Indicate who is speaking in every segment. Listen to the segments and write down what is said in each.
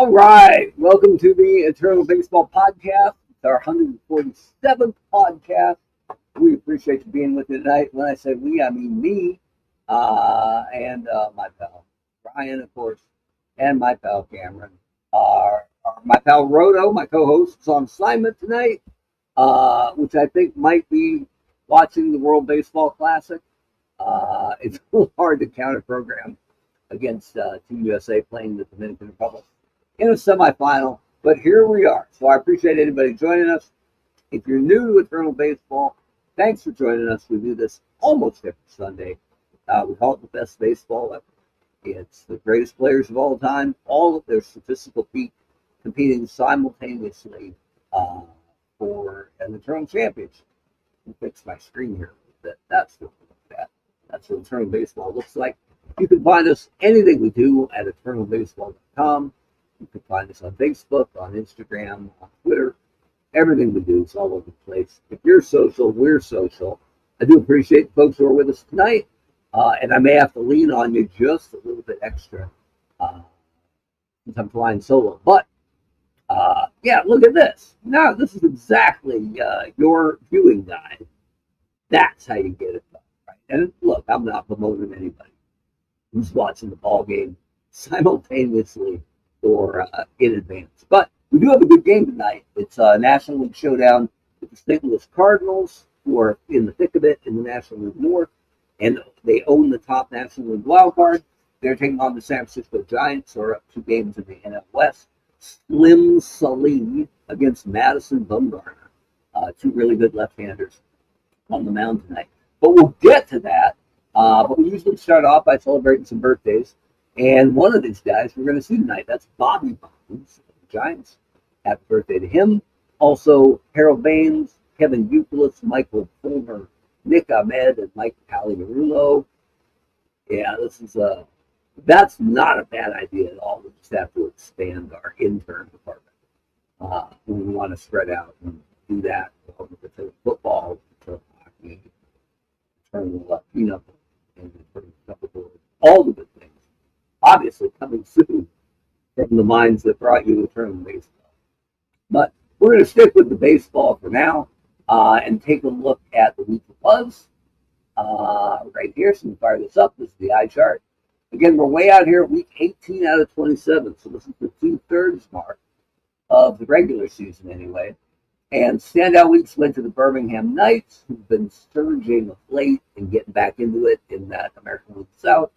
Speaker 1: All right. Welcome to the Eternal Baseball Podcast. It's our 147th podcast. We appreciate you being with me tonight. When I say we, I mean me and my pal Brian, of course, and my pal Cameron. My pal Roto, my co-host, is on assignment tonight, which I think might be watching the World Baseball Classic. It's a little hard to counter program against Team USA playing the Dominican Republic in a semifinal, but here we are. So I appreciate anybody joining us. If you're new to Eternal Baseball, thanks for joining us. We do this almost every Sunday. We call it the best baseball ever. It's the greatest players of all time, all of their statistical peak, competing simultaneously for an Eternal Championship. I'll fix my screen here. That's what Eternal Baseball looks like. You can find us anything we do at eternalbaseball.com. You can find us on Facebook, on Instagram, on Twitter. Everything we do is all over the place. If you're social, we're social. I do appreciate the folks who are with us tonight, and I may have to lean on you just a little bit extra since I'm flying solo. But yeah, look at this. Now, this is exactly your viewing guide. That's how you get it done, right? And look, I'm not promoting anybody who's watching the ball game simultaneously or in advance. But we do have a good game tonight. It's a National League showdown with the St. Louis Cardinals, who are in the thick of it in the National League North, and they own the top National League wild card. They're taking on the San Francisco Giants, who are up 2 games in the NL West. Slim Sallee against Madison Bumgarner. 2 really good left-handers on the mound tonight. But we'll get to that. But we usually start off by celebrating some birthdays. And one of these guys we're going to see tonight, that's Bobby Bonds of the Giants. Happy birthday to him. Also, Harold Baines, Kevin Youkilis, Michael Fulmer, Nick Ahmed, and Mike Pagliarulo. Yeah, that's not a bad idea at all. We just have to expand our intern department. We want to spread out and do that with the football, the hockey, eternal peanut, and all the good things. Obviously coming soon from the minds that brought you Eternal Baseball. But we're going to stick with the baseball for now and take a look at the week that was right here. So we fire this up. This is the eye chart. Again, we're way out here at week 18 out of 27. So this is the 2/3 mark of the regular season anyway. And standout weeks went to the Birmingham Knights, who've been surging of late and getting back into it in that American League South.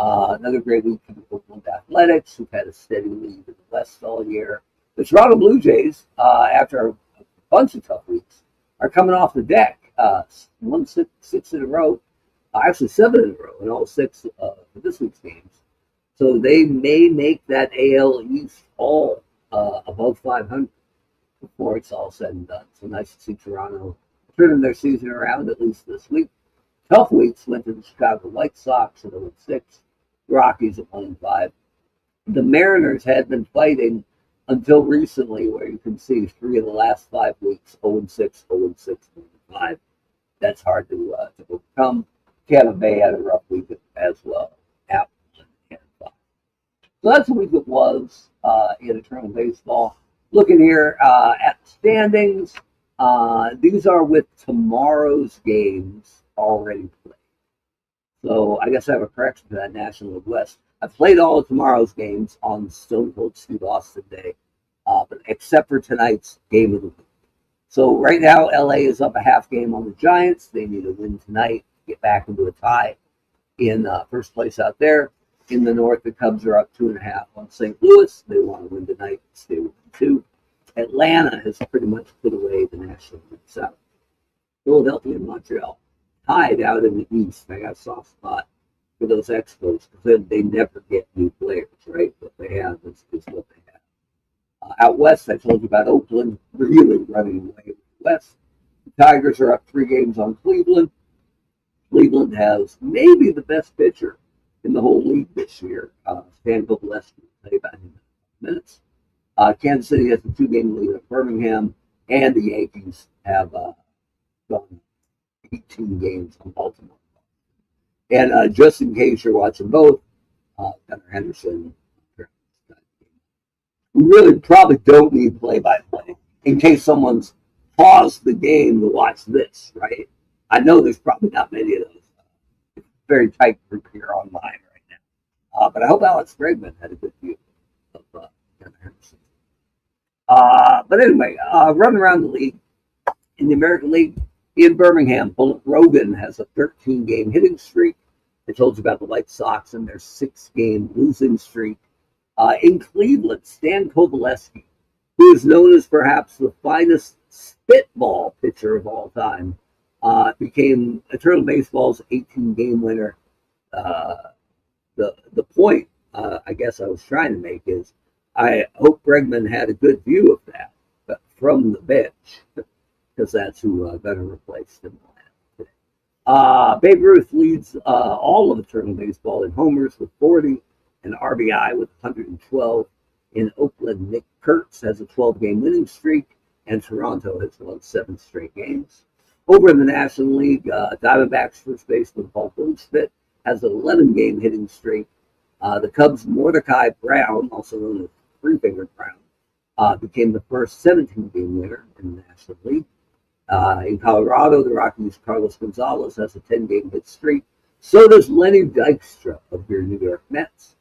Speaker 1: Another great week for the Oakland Athletics, who've had a steady lead in the West all year. The Toronto Blue Jays, after a bunch of tough weeks, are coming off the deck. Won six in a row, actually 7 in a row in all 6 for this week's games. So they may make that AL East all above 500 before it's all said and done. So nice to see Toronto turning their season around, at least this week. Tough weeks went to the Chicago White Sox at 0-6, Rockies at 1-5. The Mariners had been fighting until recently, where you can see 3 of the last 5 weeks, 0-6, 0-6, 0-5. That's hard to overcome. Tampa Bay had a rough week as well at 1-5. So that's the week it was in Eternal Baseball. Looking here at the standings, these are with tomorrow's games already played. So I guess I have a correction to that National League West. I've played all of tomorrow's games on Stone Cold Steve Austin Day, but except for tonight's game of the week. So right now, LA is up a half game on the Giants. They need a win tonight to get back into a tie in first place out there. In the North, the Cubs are up 2.5 on St. Louis. They want to win tonight and stay with 2. Atlanta has pretty much put away the National League South. Philadelphia and Montreal tied out in the East. I got a soft spot for those Expos because they never get new players, right? What they have is what they have. Out West, I told you about Oakland really running away with the West. The Tigers are up 3 games on Cleveland. Cleveland has maybe the best pitcher in the whole league this year. Stan Gillespie will tell you about him in minutes. Kansas City has a 2-game lead at Birmingham, and the Yankees have gone 18 games on Baltimore. And just in case you're watching both, Gunnar Henderson We really probably don't need play-by-play in case someone's paused the game to watch this, right? I know there's probably not many of those. Very tight group here online right now. But I hope Alex Bregman had a good view of Kevin Henderson. But anyway, running around the league, in the American League, in Birmingham, Bullet Rogan has a 13-game hitting streak. I told you about the White Sox and their 6-game losing streak. In Cleveland, Stan Kovaleski, who is known as perhaps the finest spitball pitcher of all time, became Eternal Baseball's 18-game winner. The point, I guess I was trying to make is I hope Bregman had a good view of that, but from the bench, because that's who better replaced him today. Babe Ruth leads all of Eternal Baseball in homers with 40 and RBI with 112. In Oakland, Nick Kurtz has a 12-game winning streak, and Toronto has won 7 straight games. Over in the National League, Diamondbacks first baseman Paul Goldschmidt has an 11-game hitting streak. The Cubs' Mordecai Brown, also known as Three-Fingered Brown, became the first 17-game winner in the National League. In Colorado, the Rockies' Carlos Gonzalez has a 10-game hit streak. So does Lenny Dykstra of your New York Mets.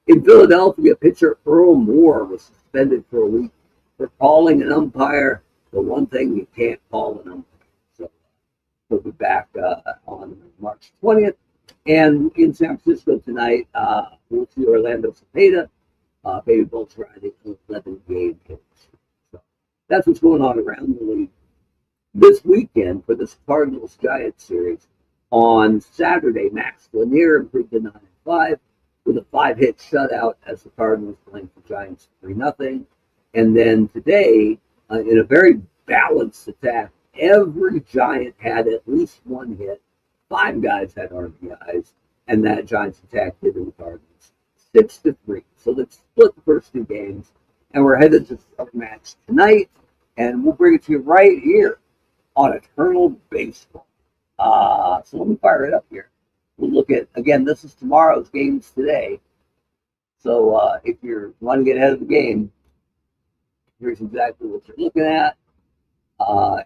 Speaker 1: In Philadelphia, pitcher Earl Moore was suspended for a week for calling an umpire the one thing you can't call an umpire. So he'll be back on March 20th. And in San Francisco tonight, we'll see Orlando Cepeda, Baby Bolts riding an 11-game hit. So that's what's going on around the league. This weekend for this Cardinals-Giants series, on Saturday, Max Lanier improved to 9-5 with a 5-hit shutout as the Cardinals playing for Giants 3-0. And then today, in a very balanced attack, every Giant had at least one hit. 5 guys had RBIs, and that Giants attack did in the Cardinals 6-3. So let's split the first 2 games, and we're headed to the match tonight, and we'll bring it to you right here on Eternal Baseball. So let me fire it up here. We'll look at, again, this is tomorrow's games today. So if you want to get ahead of the game, here's exactly what you're looking at.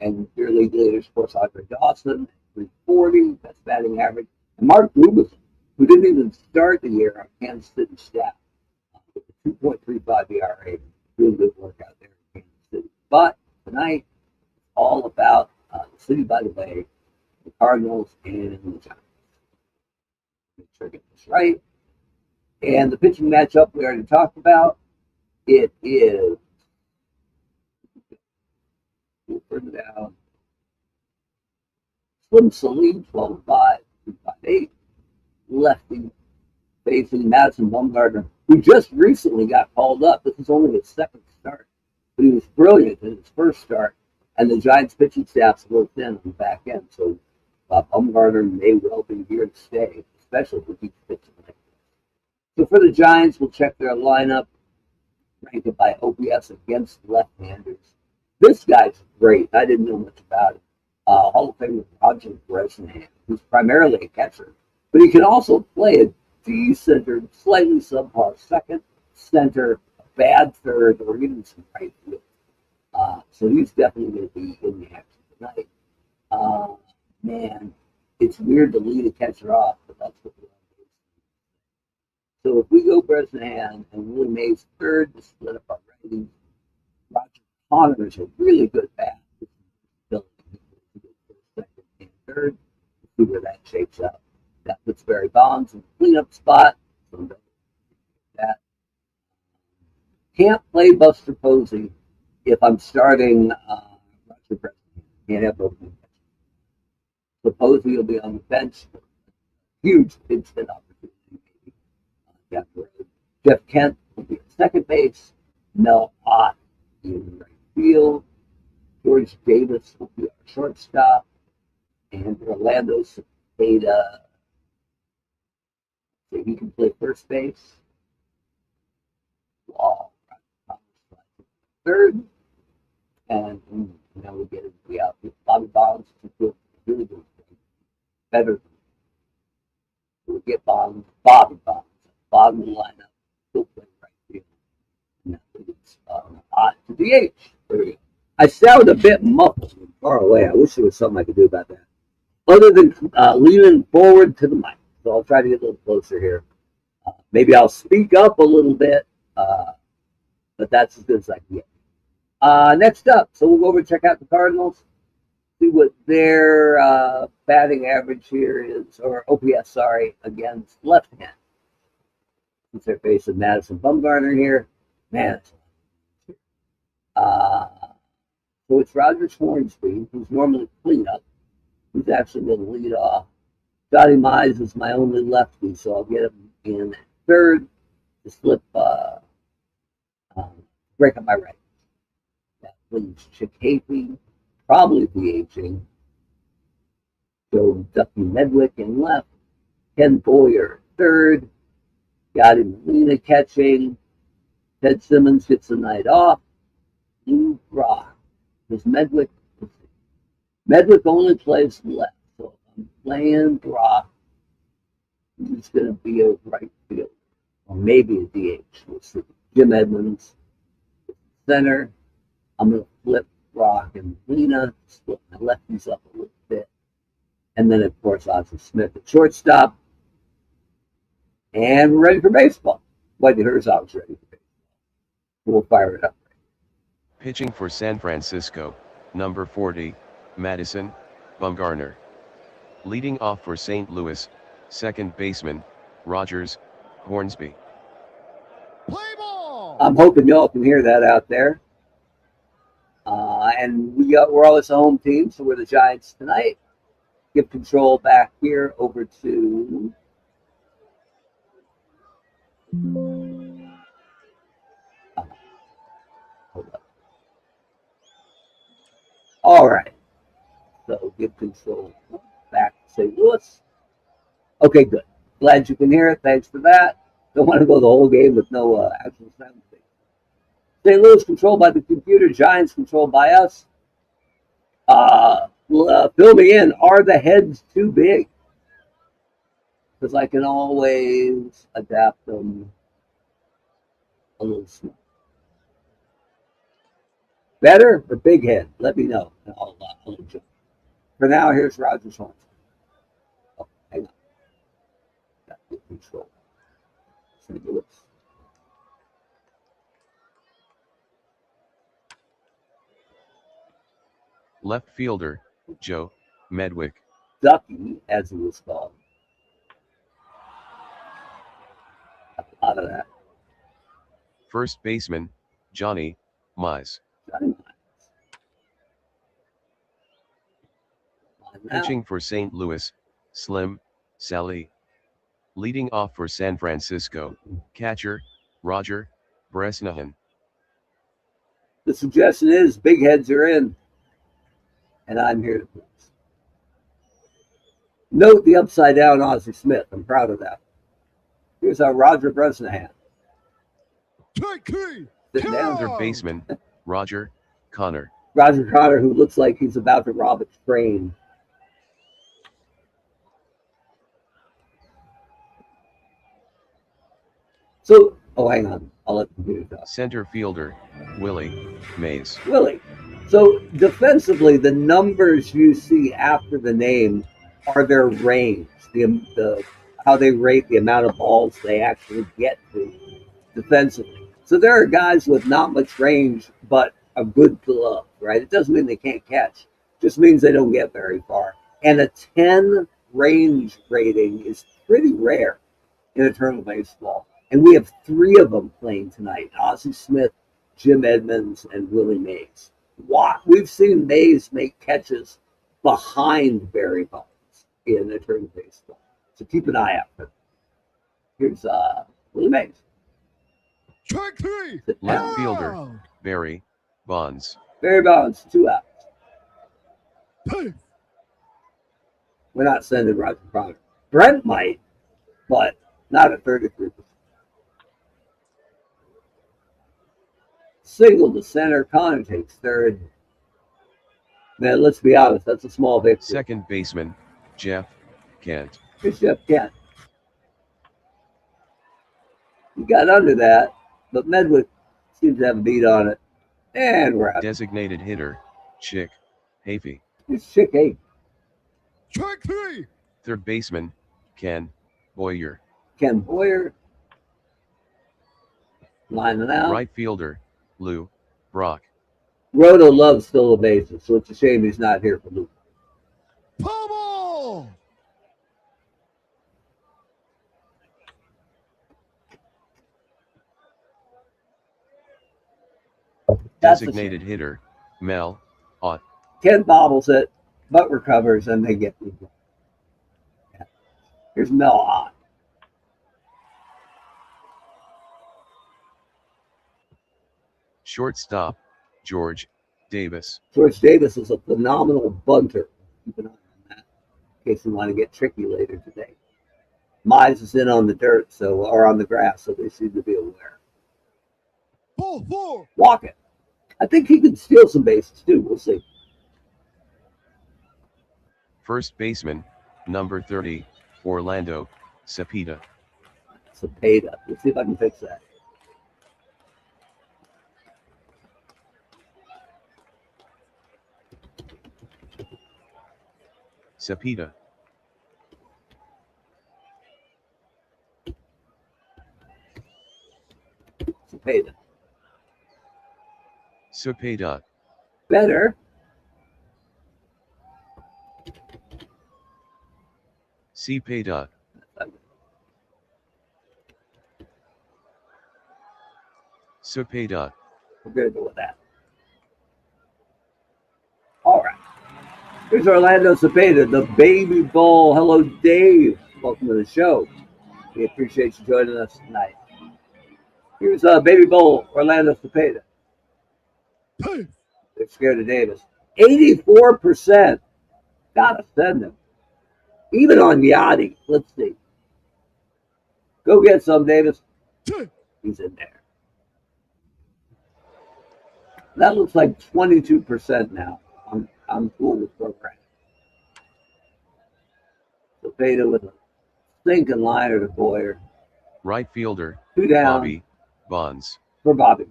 Speaker 1: And your league leaders, of course, Andre Dawson, 340, best batting average. And Mark Rubinson, who didn't even start the year on Kansas City staff, with a 2.35 ERA. Doing good work out there in Kansas City. But tonight, all about the city, by the way, the Cardinals and the Giants. Make sure I get this right. And the pitching matchup we already talked about. It is, we'll bring it down, Slim Sallee, 12-5, 3.58. Lefty facing Madison Bumgarner, who just recently got called up. This is only his second start, but he was brilliant in his first start. And the Giants pitching staff's worked in on the back end, so Bumgarner may well be here to stay, especially if he keeps pitching like this. So for the Giants, we'll check their lineup, rank it by OPS against left-handers. This guy's great. I didn't know much about him. Hall of Famer Rogers Hornsby, who's primarily a catcher, but he can also play a D-centered, slightly subpar second, center, a bad third, or even some right field. So he's definitely going to be in the action tonight. Man, it's weird to lead a catcher off, but that's what we're doing. So if we go Bresnahan and Willie Mays third to split up our ratings, Roger Connor is a really good bat. Second and third. We'll see where that shapes up. That puts Barry Bonds in the cleanup spot. So don't that. Can't play Buster Posey if I'm starting Roger Bresnahan. Can't have both of them. So Posey will be on the bench. Huge pinch hit opportunity, maybe. Down the road. Jeff Kent will be at second base. Mel Ott in right field. George Davis will be our shortstop. And Orlando Cepeda, so he can play first base. Wall, third. And now we get into the outfield. Bobby Bonds is really good. Better. We'll get Bobby Bonds. Bottom of the lineup. He'll play right field. And that's what it's I sound a bit muffled and far away. I wish there was something I could do about that. Other than leaning forward to the mic. So I'll try to get a little closer here. Maybe I'll speak up a little bit, but that's as good as I can get. Next up, so we'll go over and check out the Cardinals, see what their batting average here is, or OPS, sorry, against left-hand. Since they're facing Madison Bumgarner here, man. So it's Rogers Hornsby, who's normally cleanup, who's actually going to lead off. Johnny Mize is my only lefty, so I'll get him in third to slip, break up my right. That leaves Chicapey, probably DHing. So Ducky Medwick in left, Ken Boyer third, Gotti Molina catching, Ted Simmons gets the night off, Lou Brock. Because Medwick only plays left, so if I'm playing Brock, he's going to be a right field, or maybe a DH. We'll see. Jim Edmonds, center. I'm going to flip Brock and Molina, split my lefties up a little bit, and then of course Ozzie Smith at shortstop. And we're ready for baseball. Whitey Herzog's ready for baseball. We'll fire it up.
Speaker 2: Pitching for San Francisco, number 40, Madison Bumgarner. Leading off for St. Louis, second baseman, Rogers Hornsby.
Speaker 3: Play ball!
Speaker 1: I'm hoping y'all can hear that out there. And we're always a home team, so we're the Giants tonight. Give control back here over to hold up. All right. So give control back to St. Louis. Okay, good. Glad you can hear it. Thanks for that. Don't want to go the whole game with no actual sound. St. Louis controlled by the computer. Giants controlled by us. Fill me in. Are the heads too big? Because I can always adapt them a little small. Better or big head? Let me know. I'll jump. For now, here's Rogers Hornsby. Oh, hang on. Got to get control. St. Louis.
Speaker 2: Left fielder, Joe Medwick.
Speaker 1: Ducky, as he was called. A lot of that.
Speaker 2: First baseman, Johnny Mize. Pitching for St. Louis, Slim Sallee. Leading off for San Francisco, catcher, Roger Bresnahan.
Speaker 1: The suggestion is big heads are in, and I'm here to please. Note the upside down Ozzie Smith. I'm proud of that. Here's our Roger Bresnahan.
Speaker 2: Third baseman, Roger Connor.
Speaker 1: Roger Connor, who looks like he's about to rob a train. So, hang on. I'll let the computer talk.
Speaker 2: Center fielder, Willie Mays.
Speaker 1: Willie. So, defensively, the numbers you see after the name are their range, the how they rate the amount of balls they actually get to defensively. So there are guys with not much range, but a good glove, right? It doesn't mean they can't catch. It just means they don't get very far. And a 10 range rating is pretty rare in Eternal Baseball. And we have 3 of them playing tonight. Ozzie Smith, Jim Edmonds, and Willie Mays. We've seen Mays make catches behind Barry Bonds in Eternal Baseball. So keep an eye out for them. Here's Willie Mays.
Speaker 3: Strike 3.
Speaker 2: Left fielder, Barry Bonds.
Speaker 1: Barry Bonds, 2 outs.
Speaker 3: Hey.
Speaker 1: We're not sending Roger Connor. Brent might, but not at 33%. Single to center. Connor takes third. Man, let's be honest, that's a small victory.
Speaker 2: Second baseman, Jeff Kent.
Speaker 1: Here's Jeff Kent. He got under that, but Medwick seems to have a beat on it. And we're out.
Speaker 2: Designated hitter, Chick, Hafey.
Speaker 1: It's Chick 8.
Speaker 3: Strike 3.
Speaker 2: Third baseman, Ken, Boyer.
Speaker 1: Ken Boyer. Lining out.
Speaker 2: Right fielder, Lou, Brock.
Speaker 1: Roto loves stolen bases, so it's a shame he's not here for Lou.
Speaker 3: Powerball.
Speaker 1: That's a
Speaker 2: Designated hitter, Mel, Ott.
Speaker 1: Ken bobbles it, but recovers, and they get the. Yeah. Here's Mel Ott.
Speaker 2: Shortstop, George, Davis.
Speaker 1: George Davis is a phenomenal bunter. Keep an eye on that in case you want to get tricky later today. Mize is in on the dirt, or on the grass, so they seem to be aware.
Speaker 3: Ball 4.
Speaker 1: Walk it. I think he can steal some bases too. We'll see.
Speaker 2: First baseman, number 30, Orlando, Cepeda.
Speaker 1: Cepeda. Let's see if I can fix that.
Speaker 2: Cepeda.
Speaker 1: Cepeda.
Speaker 2: Cepeda.
Speaker 1: Better.
Speaker 2: Cepeda. Cepeda.
Speaker 1: We're going to go with that. All right. Here's Orlando Cepeda, the baby bull. Hello, Dave. Welcome to the show. We appreciate you joining us tonight. Here's baby bull, Orlando Cepeda.
Speaker 3: Hey.
Speaker 1: They're scared of Davis. 84%. Gotta send him. Even on Yachty. Let's see. Go get some, Davis.
Speaker 3: Hey.
Speaker 1: He's in there. That looks like 22% now. I'm cool with program. Cepeda with a stinking liner to Boyer.
Speaker 2: Right fielder,
Speaker 1: 2 down.
Speaker 2: Bobby, Bonds.
Speaker 1: For Bobby.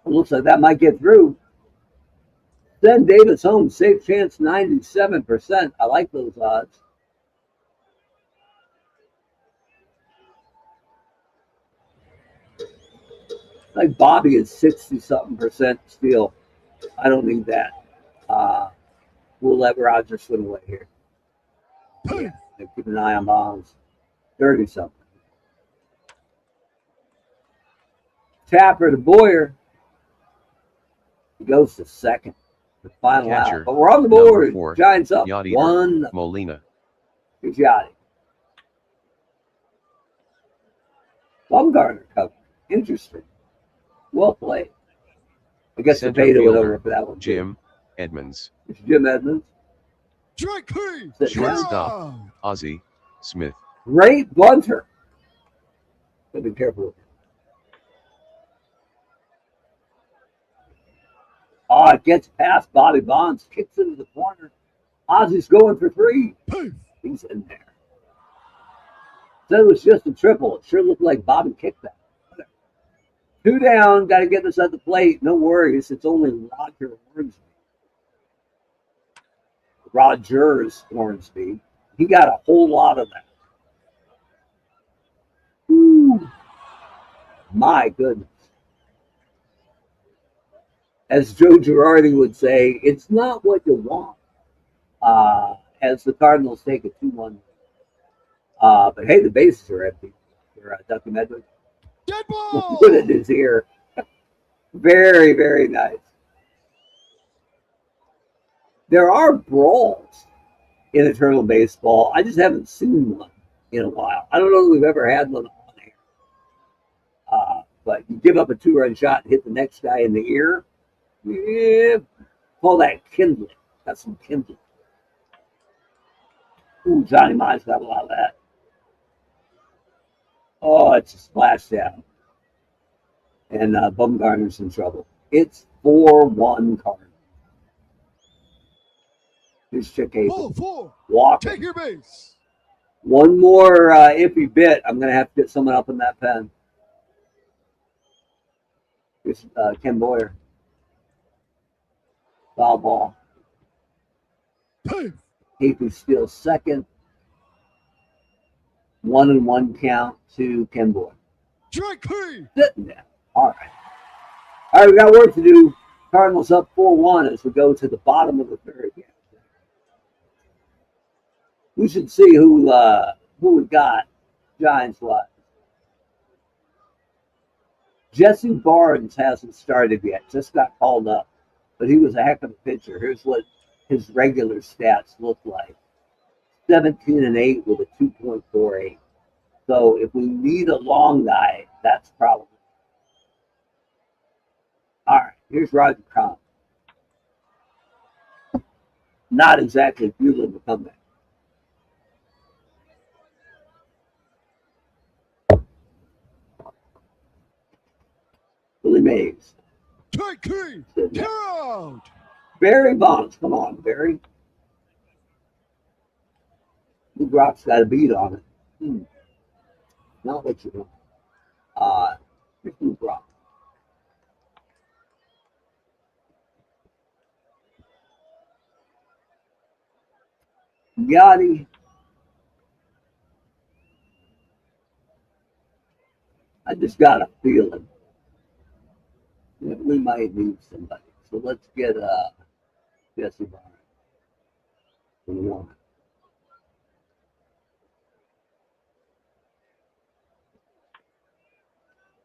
Speaker 1: It looks like that might get through. Send Davis home. Safe chance 97%. I like those odds. Like Bobby is 60-something% steal. I don't need that. We'll let Rogers swing away here.
Speaker 3: Hey.
Speaker 1: Yeah, keep an eye on Bonds. 30-something. Tapper to Boyer. He goes to second. The final
Speaker 2: Catcher,
Speaker 1: out. But we're on the
Speaker 2: number
Speaker 1: board.
Speaker 2: 4,
Speaker 1: Giants up.
Speaker 2: Yachty,
Speaker 1: 1.
Speaker 2: Molina.
Speaker 1: Here's Yachty. Bumgarner cover. Interesting. Well played. I guess the
Speaker 2: Center
Speaker 1: Cepeda went
Speaker 2: fielder,
Speaker 1: over for that one.
Speaker 2: Jim, Edmonds.
Speaker 1: It's Jim Edmonds.
Speaker 3: Strike 3.
Speaker 2: Shortstop, Ozzie, Smith.
Speaker 1: Great bunter. Gotta be careful with it. Oh, it gets past Bobby Bonds, kicks into the corner. Ozzie's going for 3.
Speaker 3: Hey.
Speaker 1: He's in there. Said it was just a triple. It sure looked like Bobby kicked that. 2 down, got to get this at the plate. No worries, it's only Rogers Hornsby. He got a whole lot of that. Ooh. My goodness. As Joe Girardi would say, it's not what you want. As the Cardinals take a 2-1. But hey, the bases are empty for Ducky Medwick.
Speaker 3: Dead ball.
Speaker 1: Put it in his ear. Very, very nice. There are brawls in Eternal Baseball. I just haven't seen one in a while. I don't know that we've ever had one on air. But you give up a 2-run shot and hit the next guy in the ear. Yeah, call that kindling. Got some kindling. Ooh, Johnny Mize got a lot of that. Oh, it's a splashdown. And Bumgarner's in trouble. It's 4-1 Cardinals. Here's Chick 8.
Speaker 3: Ball 4.
Speaker 1: Walking.
Speaker 3: Take your base.
Speaker 1: One more iffy bit. I'm going to have to get someone up in that pen. Here's Ken Boyer. Foul ball.
Speaker 3: Hey.
Speaker 1: Haefy steals second. 1-1 count to Ken Boyer.
Speaker 3: Strike 3.
Speaker 1: Sitting there. All right. All right, we got work to do. Cardinals up 4-1 as we go to the bottom of the third. We should see who we got. Giants wise. Jesse Barnes hasn't started yet. Just got called up, but he was a heck of a pitcher. Here's what his regular stats look like: 17-8 with a 2.48. So if we need a long guy, that's probably. All right, here's Roger Cobb. Not exactly fueling the comeback. Willie Mays.
Speaker 3: Strike 3. Tear out.
Speaker 1: Barry Bonds. Come on, Barry. Blue Rock's got a beat on it. Not what you want. Here's Blue Rock. Yachty. I just got a feeling that we might need somebody. So let's get Jesse Barnes.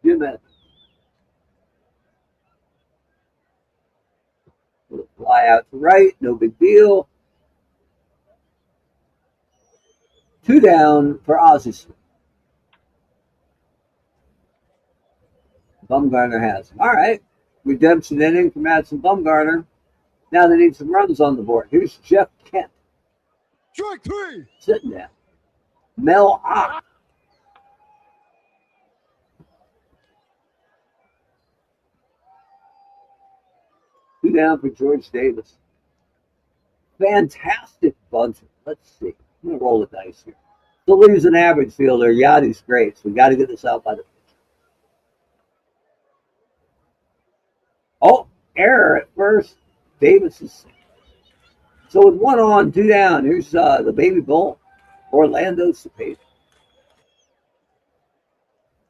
Speaker 1: Jim Evans. Fly out to right, no big deal. 2 down for Ozzie Smith. Bumgarner has him. All right. Redemption inning for Madison Bumgarner. Now they need some runs on the board. Here's Jeff Kent.
Speaker 3: Strike 3.
Speaker 1: Sitting there. Mel Ott. Two down for George Davis. Fantastic bunch. Let's see. I'm going to roll the dice here. Salee's an average fielder. Yachty's great. So we got to get this out by the pitch. Oh, error at first. Davis is safe. So with 1 on, 2 down, here's the baby bull, Orlando Cepeda.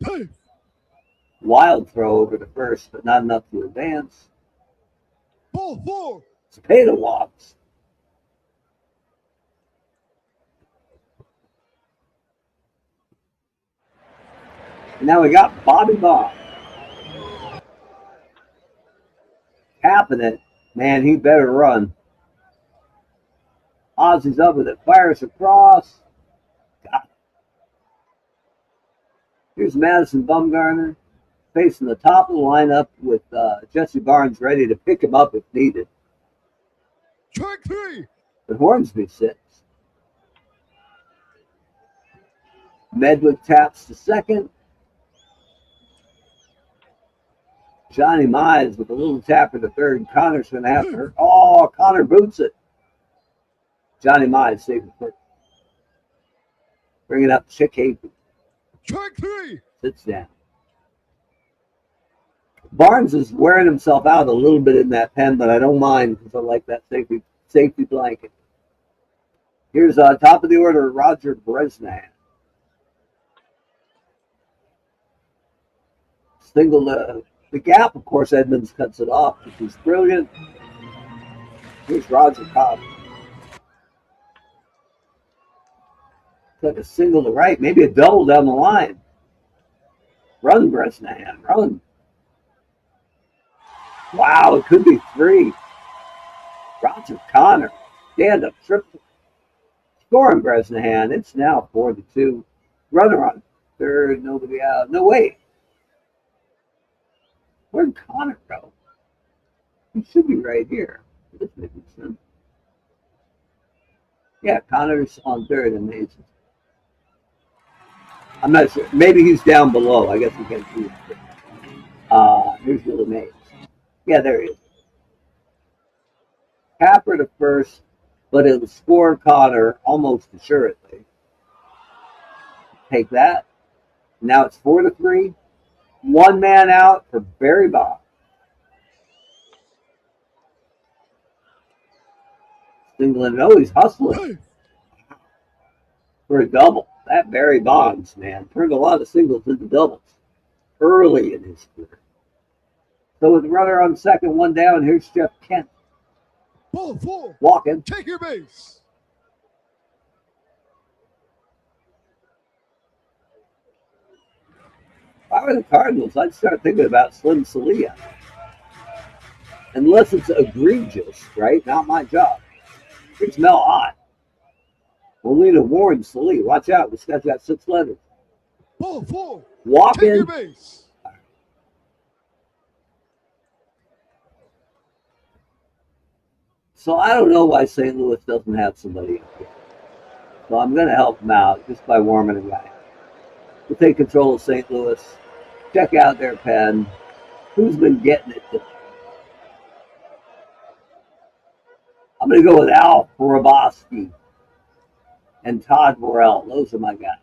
Speaker 3: Hey.
Speaker 1: Wild throw over to first, but not enough to advance.
Speaker 3: Ball 4.
Speaker 1: Cepeda walks. Now we got Bobby Bond. Tapping it. Man, he better run. Ozzie's up with it. Fires across. Got it. Here's Madison Bumgarner facing the top of the lineup with Jesse Barnes ready to pick him up if needed.
Speaker 3: Strike 3.
Speaker 1: But Hornsby sits. Medwick taps to second. Johnny Mize with a little tapper to third. Connor's going to have to hurt. Oh, Connor boots it. Johnny Mize saves it first. Bringing up Chick Haefy.
Speaker 3: Strike 3.
Speaker 1: Sits down. Barnes is wearing himself out a little bit in that pen, but I don't mind because I like that safety blanket. Here's top of the order, Roger Bresnahan. Single the gap, of course, Edmonds cuts it off, which is brilliant. Here's Roger Cobb. Took a single to right, maybe a double down the line. Run, Bresnahan, run. Wow, it could be 3. Roger Connor, stand up, triple. Scoring Bresnahan. It's now 4-2. Runner on third, nobody out. No, wait. Where'd Connor go? He should be right here. This makes sense. Yeah, Connor's on third and Mason. I'm not sure. Maybe he's down below. I guess we can't see it. Here's Willie Mays. Yeah, there he is. Capper to first, but it'll score Connor almost assuredly. Take that. Now it's 4-3. 1 man out for Barry Bonds. Singling. Oh, he's hustling
Speaker 3: Hey.
Speaker 1: for a double. That Barry Bonds, man, turned a lot of singles into doubles early in his career. So with the runner on second, one down, here's Jeff Kent.
Speaker 3: Ball 4.
Speaker 1: Walking.
Speaker 3: Take your base.
Speaker 1: If I were the Cardinals, I'd start thinking about Slim Sallee. Unless it's egregious, right? Not my job. Here's Mel Ott. Molina Warren Sallee. Watch out. This guy's got 6 letters.
Speaker 3: Ball 4. Take
Speaker 1: Walking.
Speaker 3: your base.
Speaker 1: So I don't know why St. Louis doesn't have somebody up here. So I'm going to help them out just by warming a guy. We'll take control of St. Louis. Check out their pen. Who's been getting it today? I'm going to go with Al Hrabosky and Todd Morrell. Those are my guys.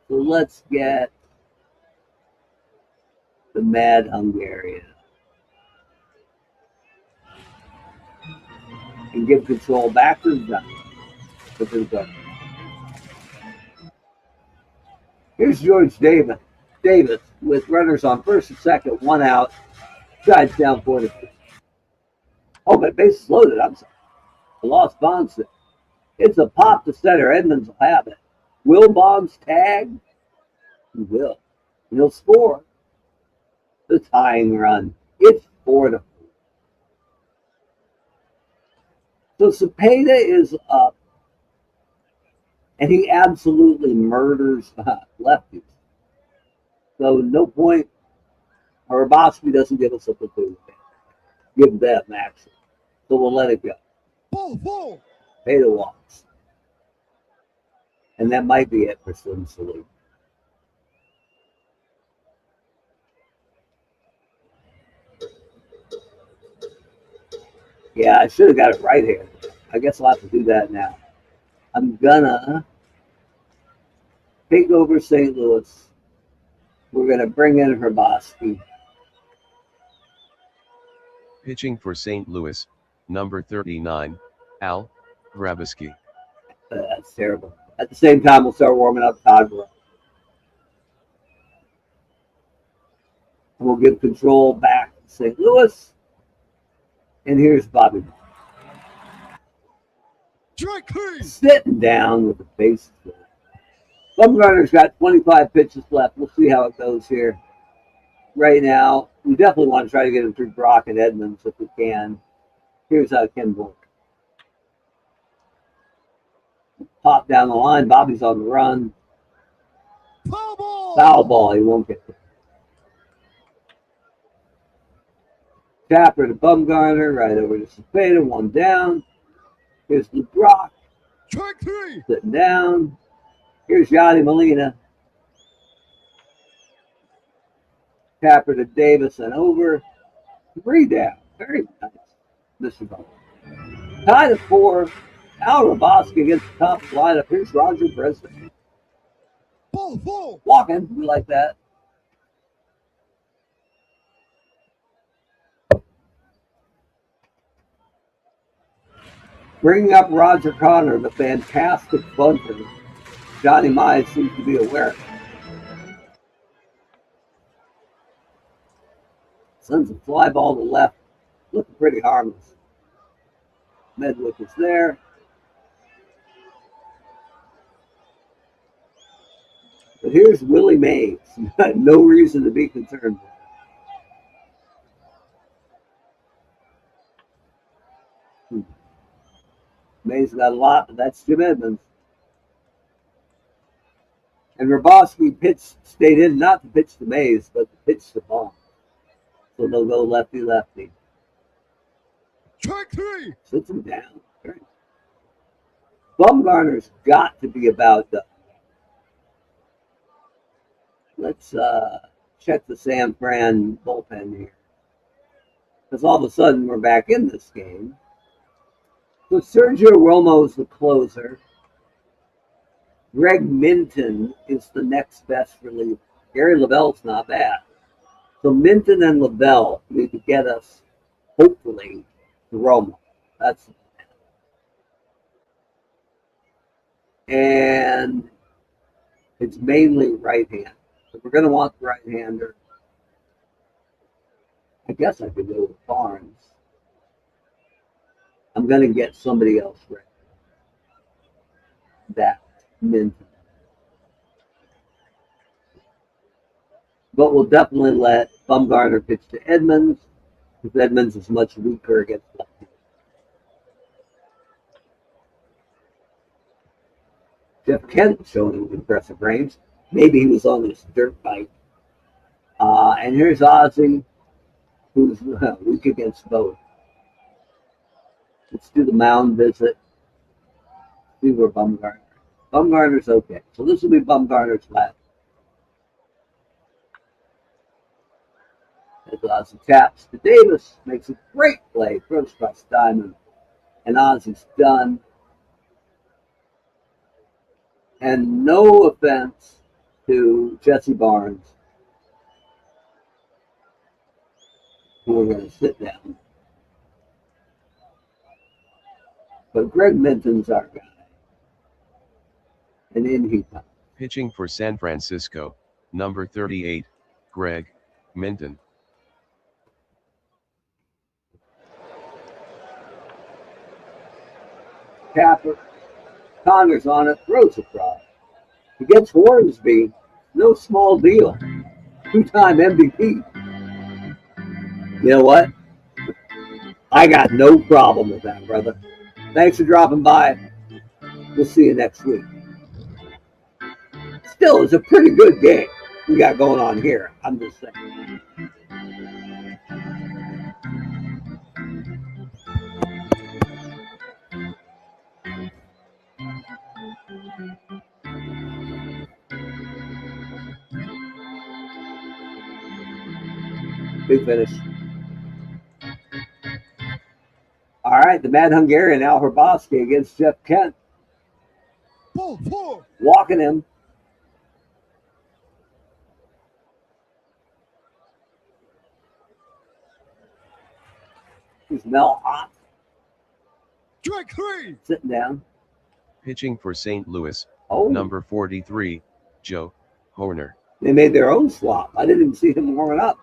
Speaker 1: So let's get the Mad Hungarian and give control back to the Giants. Here's George Davis with runners on first and second, 1 out. Giants down 4-2. Oh, but base is loaded. I'm sorry. I lost Bonds. It's a pop to center. Edmonds will have it. Will Bonds tag? He will. And he'll score the tying run. It's 4-4. So Cepeda is up, and he absolutely murders lefties. So no point. Hrabosky doesn't give us a platoon. Give them action. So we'll let it go.
Speaker 3: Ball 4.
Speaker 1: Cepeda walks. And that might be it for Slim Sallee. Yeah, I should have got it right here. I guess I'll have to do that now. I'm gonna take over St. Louis. We're gonna bring in Hrabosky.
Speaker 2: Pitching for St. Louis, number 39, Al Hrabosky.
Speaker 1: That's terrible. At the same time, we'll start warming up Todd Morrell. And we'll give control back to St. Louis. And here's Bobby.
Speaker 3: Strike 3.
Speaker 1: Sitting down with the bases full. Bumgarner's got 25 pitches left. We'll see how it goes here. Right now, we definitely want to try to get him through Brock and Edmonds if we can. Here's Ken Bork. Pop down the line. Bobby's on the run.
Speaker 3: Foul ball.
Speaker 1: Foul ball. He won't get there. Tapper to Bumgarner. Right over to Cepeda. 1 down. Here's LeBrock.
Speaker 3: Strike 3.
Speaker 1: Sitting down. Here's Yadi Molina. Tapper to Davis and over. 3 down. Very nice. Mr. Bumgarner. Tied at 4. Al Hrabosky against the top lineup. Here's Roger Bresnahan.
Speaker 3: Ball 4.
Speaker 1: Walking. We like that. Bringing up Roger Connor, the fantastic bunter. Johnny Mize seems to be aware. Sends a fly ball to left. Looking pretty harmless. Medwick is there. But here's Willie Mays. No reason to be concerned. Mays got a lot, but that's Jim Edmonds. And Hrabosky stayed in not to pitch to Mays, but to pitch to Bond. So they'll go lefty-lefty.
Speaker 3: Strike 3.
Speaker 1: Sits him down. Right. Bumgarner's got to be about done. Let's check the San Fran bullpen here. Because all of a sudden we're back in this game. So Sergio Romo's the closer. Greg Minton is the next best reliever. Gary Lavell's not bad. So Minton and Lavelle need to get us, hopefully, to Romo. That's and it's mainly right hand. So we're going to want the right hander. I guess I could go with Barnes. I'm going to get somebody else ready. That Minton. But we'll definitely let Bumgarner pitch to Edmonds, because Edmonds is much weaker against lefty. Jeff Kent showing impressive range. Maybe he was on this dirt bike. And here's Ozzy, who's weak against both. Let's do the mound visit. See where Bumgarner. Bumgarner's okay. So this will be Bumgarner's last. As Ozzy taps to Davis, makes a great play, throws across Diamond, and Ozzy's done. And no offense to Jesse Barnes, who we're going to sit down. But Greg Minton's our guy. And in he comes.
Speaker 2: Pitching for San Francisco, number 38, Greg Minton.
Speaker 1: Tapper. Connors on it, throws across. He gets Hornsby, no small deal. Two-time MVP. You know what? I got no problem with that, brother. Thanks for dropping by. We'll see you next week. Still, it's a pretty good game we got going on here. I'm just saying. Big finish. All right, the Mad Hungarian Al Hrabosky against Jeff Kent.
Speaker 3: Ball four.
Speaker 1: Walking him. Here's Mel Ott.
Speaker 3: Strike three.
Speaker 1: Sitting down.
Speaker 2: Pitching for St. Louis,
Speaker 1: Oh,
Speaker 2: number 43, Joe Horner.
Speaker 1: they made their own swap. I didn't even see him warming up.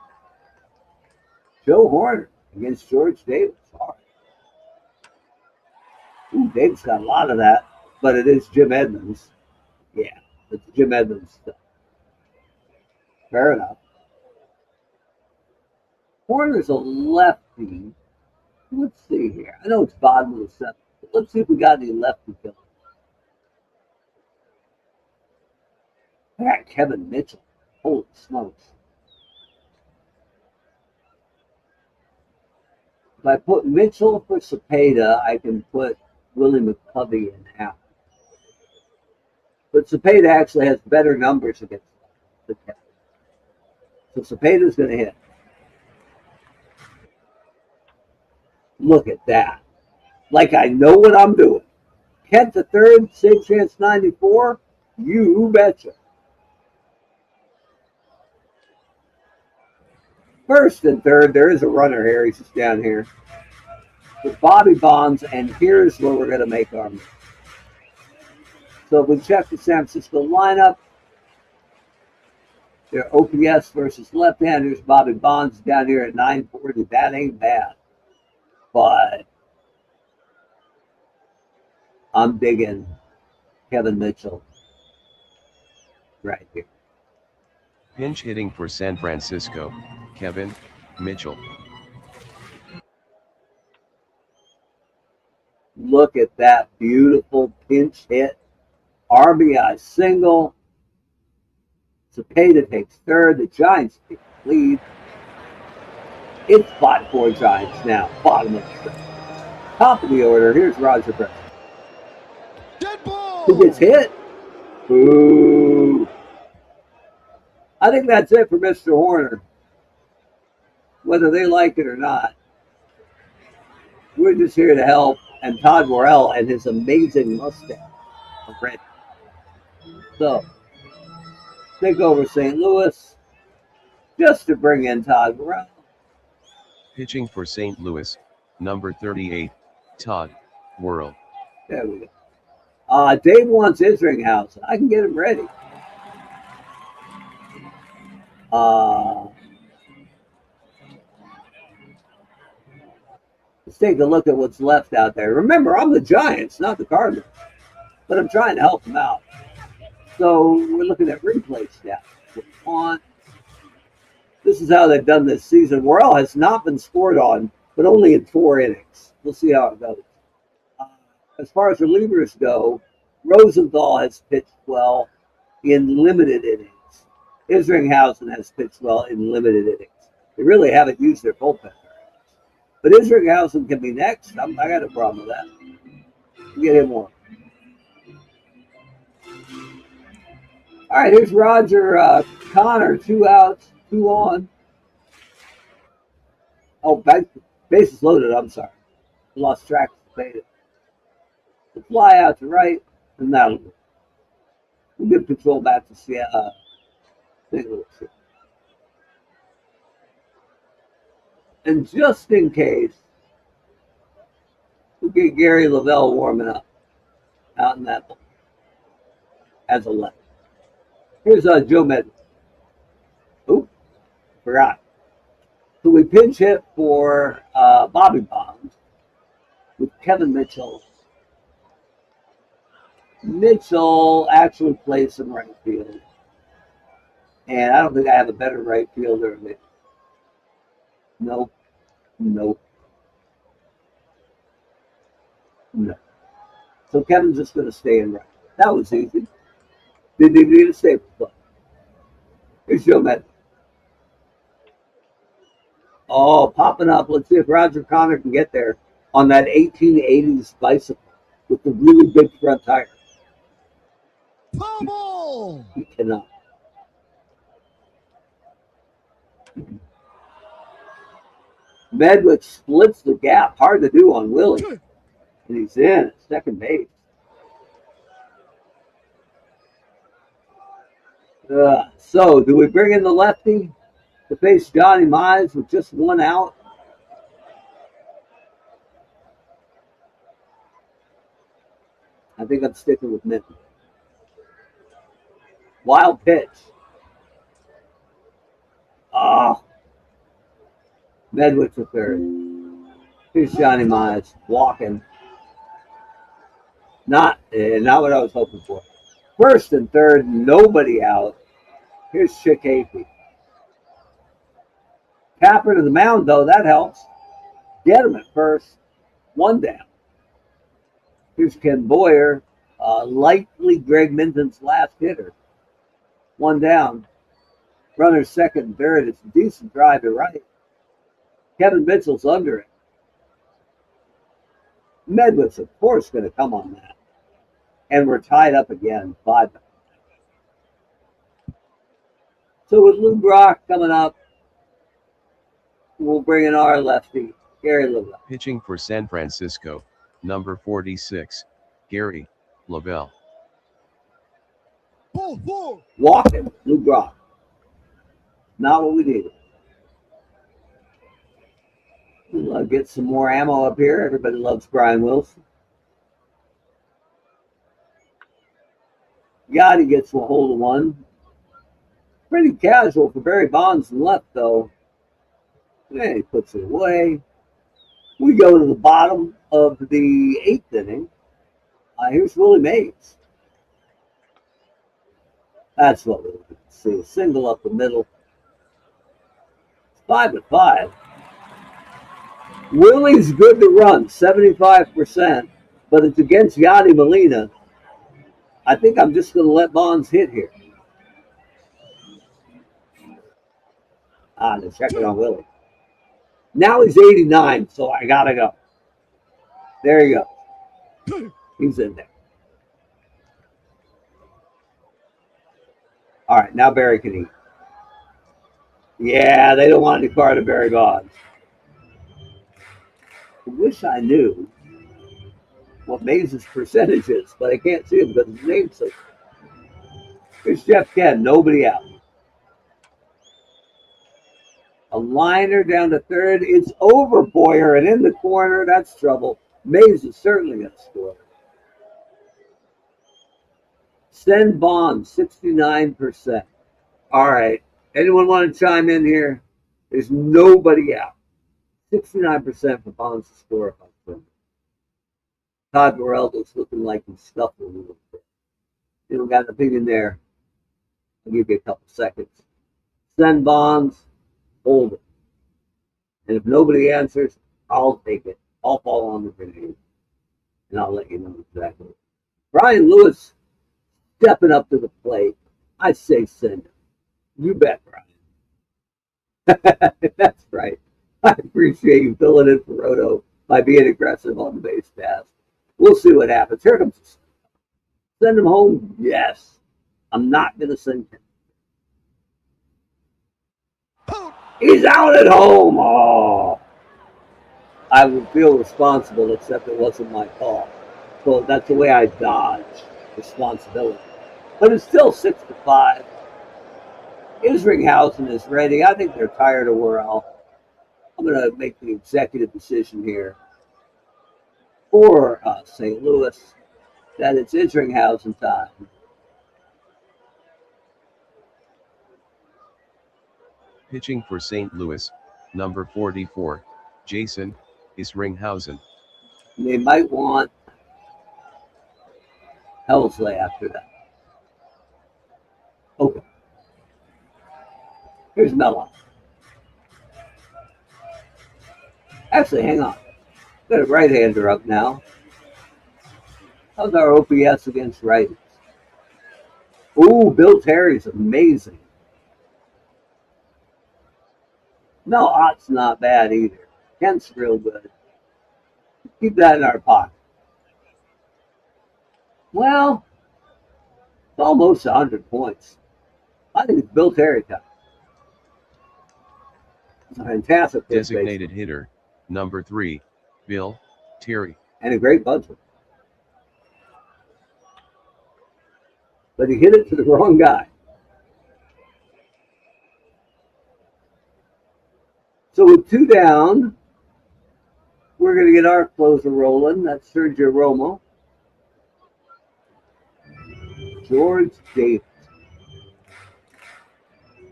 Speaker 1: Joe Horner against George Davis. All right. Ooh, Davis got a lot of that, but it is Jim Edmonds. Yeah, it's Jim Edmonds stuff. Fair enough. Horner's a lefty. Let's see here. I know it's bottom of the seventh. But let's see if we got any lefty killers. I got Kevin Mitchell. Holy smokes. If I put Mitchell for Cepeda, I can put Willie McCovey in half. But Cepeda actually has better numbers against the Kevin. So Cepeda's going to hit. Look at that. Like I know what I'm doing. Kent the third, save chance 94. You betcha. First and third, there is a runner here. He's just down here. With Bobby Bonds, and here's where we're going to make our move. So if we check the San Francisco lineup, their OPS versus left-handers, Bobby Bonds down here at 940. That ain't bad. But I'm digging Kevin Mitchell right here.
Speaker 2: Pinch hitting for San Francisco, Kevin Mitchell.
Speaker 1: Look at that beautiful pinch hit. RBI single. Cepeda takes third. The Giants take the lead. It's 5-4 Giants now. Bottom of the third. Top of the order. Here's Roger Preston.
Speaker 3: Dead ball.
Speaker 1: Who gets hit? Ooh. I think that's it for Mr. Horner. Whether they like it or not. We're just here to help. And Todd Worrell and his amazing mustache. Red. So, take over St. Louis just to bring in Todd Worrell.
Speaker 2: Pitching for St. Louis, number 38, Todd, World.
Speaker 1: There we go. Dave wants Isringhausen. I can get him ready. Let's take a look at what's left out there. Remember, I'm the Giants, not the Cardinals, but I'm trying to help them out. So we're looking at replay stats. This is how they've done this season. Worrell has not been scored on, but only in 4 innings. We'll see how it goes. As far as relievers go, Rosenthal has pitched well in limited innings. Isringhausen has pitched well in limited innings. They really haven't used their bullpen very much. But Isringhausen can be next. I got no problem with that. Get him on. All right, here's Roger Connor, 2 outs, 2 on. Oh, bases loaded, I'm sorry. Lost track of the beta. The fly out to right, and that'll do. We'll give control back to St. Louis. And just in case, we'll get Gary Lavelle warming up out in that as a left. Here's Joe Medley. Oop, forgot. So we pinch hit for Bobby Bonds with Kevin Mitchell. Mitchell actually plays some right field. And I don't think I have a better right fielder than Mitchell. Nope. No. So Kevin's just going to stay in right. That was easy. Didn't even need a staple play. Here's Joe Medley. Oh, popping up. Let's see if Roger Connor can get there on that 1880s bicycle with the really big front tire.
Speaker 3: Bubble!
Speaker 1: He cannot. Medwick splits the gap. Hard to do on Willie. And he's in at second base. So, do we bring in the lefty to face Johnny Mize with just 1 out? I think I'm sticking with Minton. Wild pitch. Medwick to third. Here's Johnny Mize walking. Not what I was hoping for. First and third, nobody out. Here's Chick Hafey. Tapper to the mound, though. That helps. Get him at first. 1 down. Here's Ken Boyer. Likely Greg Minton's last hitter. 1 down. Runner second and third. It's a decent drive to right. Kevin Mitchell's under it. Medwick's, of course, going to come on that. And we're tied up again, 5. So with Lou Brock coming up, we'll bring in our lefty, Gary Lavelle.
Speaker 2: Pitching for San Francisco, number 46, Gary Lavelle.
Speaker 3: Ball 4.
Speaker 1: Walking, Lou Brock. Not what we needed. We'll get some more ammo up here. Everybody loves Brian Wilson. Yachty gets a hold of 1. Pretty casual for Barry Bonds in left, though. And he puts it away. We go to the bottom of the 8th inning. Here's Willie Mays. That's what we're looking to see. A single up the middle. It's 5-5. Willie's good to run, 75%, but it's against Yadi Molina. I think I'm just going to let Bonds hit here. They're checking on Willie. Now he's 89, so I got to go. There you go. He's in there. All right, now Barry can eat. Yeah, they don't want any part of Barry Bonds. I wish I knew what Mays' percentage is, but I can't see it because his name's so. Here's Jeff Ken, nobody out. A liner down to third. It's over Boyer and in the corner. That's trouble. Mays is certainly going to score. Send Bond, 69%. All right. Anyone want to chime in here? There's nobody out. 69% for Bonds to score if I'm sure. Todd Morello's looking like he's scuffling a little bit. You don't got an opinion there. I'll give you a couple seconds. Send Bonds, hold it. And if nobody answers, I'll take it. I'll fall on the grenade. And I'll let you know exactly. Brian Lewis stepping up to the plate. I say send him. You bet, Brian. That's right. I appreciate you filling in for Roto by being aggressive on the base pass. We'll see what happens. Here comes. Send him home? Yes. I'm not going to send him. He's out at home. Oh. I would feel responsible, except it wasn't my call. So that's the way I dodge responsibility. But it's still 6-5. Isringhausen is ready. I think they're tired of Worrell. I'm going to make the executive decision here for St. Louis that it's Isringhausen time.
Speaker 2: Pitching for St. Louis, number 44, Jason Isringhausen.
Speaker 1: They might want Helsley after that. Okay. Here's Melon. Actually, hang on. Got a right-hander up now. How's our OPS against righties? Ooh, Bill Terry's amazing. No, Ott's not bad either. Kent's real good. Keep that in our pocket. Well, it's almost 100 points. I think it's Bill Terry time. It's a fantastic
Speaker 2: designated hitter, number 3, Bill Terry.
Speaker 1: And a great budget. But he hit it to the wrong guy. So with 2 down, we're going to get our closer rolling. That's Sergio Romo. George Davis.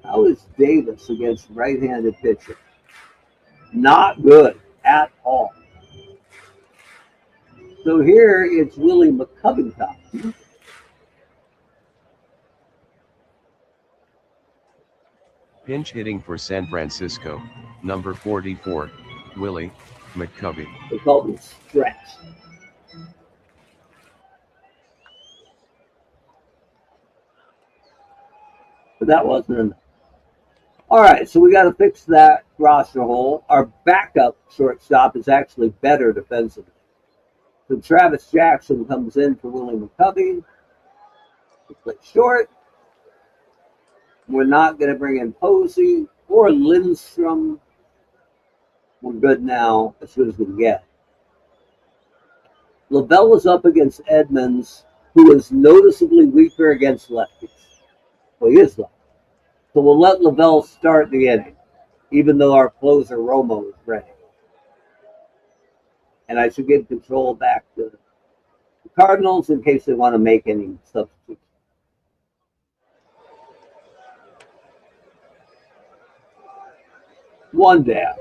Speaker 1: How is Davis against right-handed pitcher? Not good at all. So here it's Willie McCovey time.
Speaker 2: Pinch hitting for San Francisco, number 44, Willie McCovey.
Speaker 1: They call him stretch. But that wasn't enough. All right, so we got to fix that roster hole. Our backup shortstop is actually better defensively. So Travis Jackson comes in for Willie McCovey. He plays short. We're not going to bring in Posey or Lindstrom. We're good now, as good as we can get. Lavelle is up against Edmonds, who is noticeably weaker against lefties. Well, he is lefty. So we'll let Lavelle start the inning, even though our closer Romo is ready. And I should give control back to the Cardinals in case they want to make any substitutes. One down.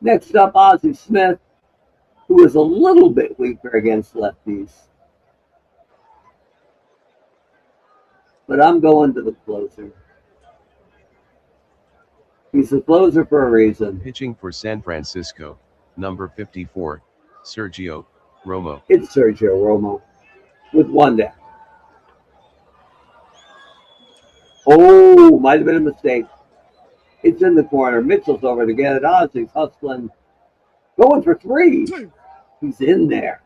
Speaker 1: Next up, Ozzie Smith, who is a little bit weaker against lefties. But I'm going to the closer. He's the closer for a reason.
Speaker 2: Pitching for San Francisco, number 54, Sergio Romo.
Speaker 1: It's Sergio Romo with 1 down. Oh, might have been a mistake. It's in the corner. Mitchell's over to get it. Ozzie's hustling. Going for 3. He's in there.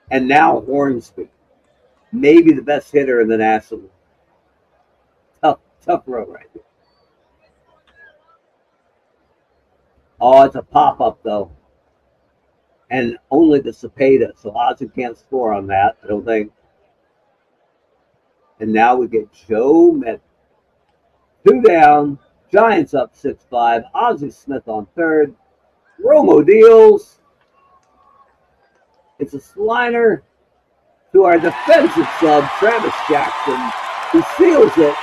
Speaker 1: And now Hornsby. Maybe the best hitter in the National. Tough row right there. Oh, it's a pop-up, though. And only the Cepeda, so Ozzie can't score on that, I don't think. And now we get Joe Med. 2 down. Giants up 6-5. Ozzie Smith on third. Romo deals. It's a slider to our defensive sub, Travis Jackson, who seals it.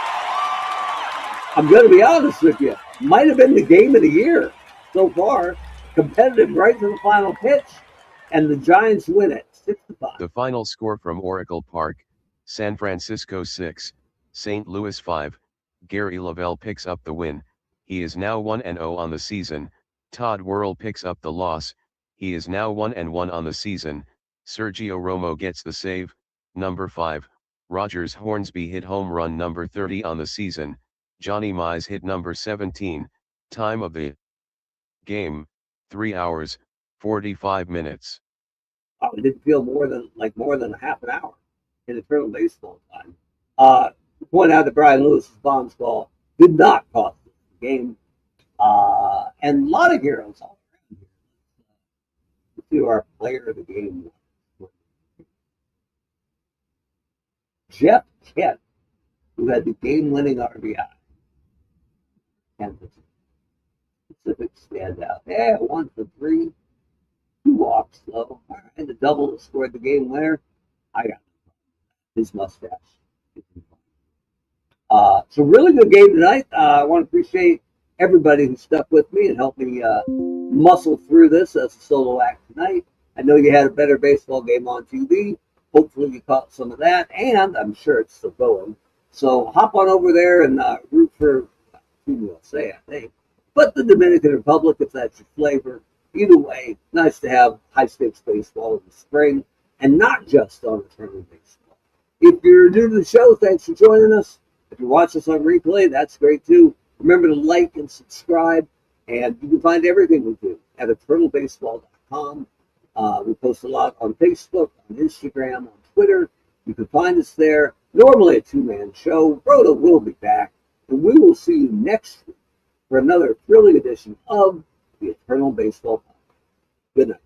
Speaker 1: I'm going to be honest with you. Might have been the game of the year so far. Competitive right to the final pitch, and the Giants win it 6-5.
Speaker 2: The final score from Oracle Park: San Francisco 6, St. Louis 5. Gary Lavelle picks up the win. He is now 1-0 on the season. Todd Whirl picks up the loss. He is now 1-1 on the season. Sergio Romo gets the save. Number 5. Rogers Hornsby hit home run number 30 on the season. Johnny Mize hit number 17. Time of the game: 3 hours, 45 minutes.
Speaker 1: Oh, it didn't feel more than a half an hour in Eternal Baseball time. Point out that Brian Lewis's bombs ball did not cost the game. And a lot of heroes all around here. Let's see who our player of the game was. Jeff Kent, who had the game-winning RBI. Kent was a specific standout. Yeah, 1 for 3. 2 walks, though. And the double that scored the game winner. I got his mustache. So really good game tonight. I want to appreciate everybody who stuck with me and helped me muscle through this as a solo act tonight. I know you had a better baseball game on TV. Hopefully you caught some of that, and I'm sure it's still going. So hop on over there and root for Team USA, I think. But the Dominican Republic, if that's your flavor. Either way, nice to have high-stakes baseball in the spring, and not just on Eternal Baseball. If you're new to the show, thanks for joining us. If you watch us on replay, that's great too. Remember to like and subscribe, and you can find everything we do at eternalbaseball.com. We post a lot on Facebook, on Instagram, on Twitter. You can find us there. Normally a two-man show. Rhoda will be back, and we will see you next week for another thrilling edition of the Eternal Baseball Podcast. Good night.